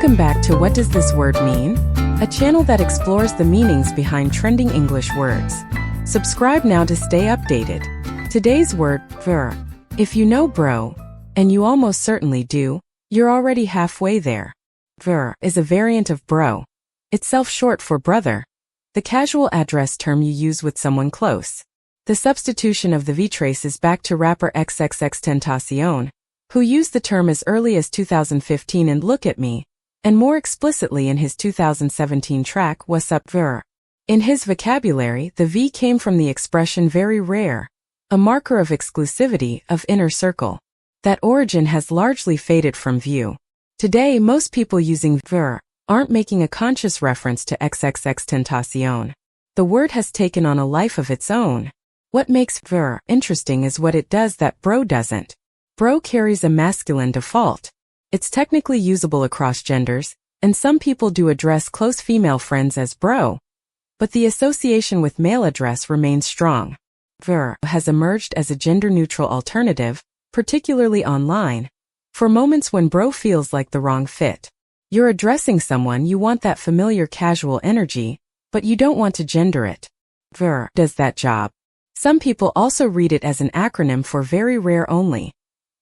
Welcome back to What Does This Word Mean? A channel that explores the meanings behind trending English words. Subscribe now to stay updated. Today's word, ver. If you know bro, and you almost certainly do, you're already halfway there. Ver is a variant of bro, itself short for brother, the casual address term you use with someone close. The substitution of the V traces back to rapper XXXTentacion, who used the term as early as 2015 in Look at Me, and more explicitly in his 2017 track What's Up Ver. In his vocabulary, the V came from the expression very rare, a marker of exclusivity, of inner circle. That origin has largely faded from view. Today, most people using ver aren't making a conscious reference to XXXTentacion. The word has taken on a life of its own. What makes ver interesting is what it does that bro doesn't. Bro carries a masculine default. It's technically usable across genders, and some people do address close female friends as bro, but the association with male address remains strong. Ver has emerged as a gender-neutral alternative, particularly online, for moments when bro feels like the wrong fit. You're addressing someone, you want that familiar casual energy, but you don't want to gender it. Ver does that job. Some people also read it as an acronym for very rare only,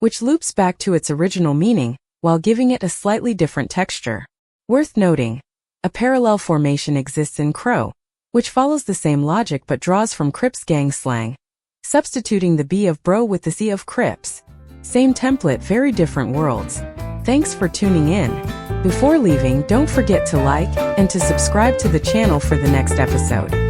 which loops back to its original meaning, while giving it a slightly different texture. Worth noting, a parallel formation exists in Crow, which follows the same logic but draws from Crips gang slang, substituting the B of bro with the C of Crips. Same template, very different worlds. Thanks for tuning in. Before leaving, don't forget to like and to subscribe to the channel for the next episode.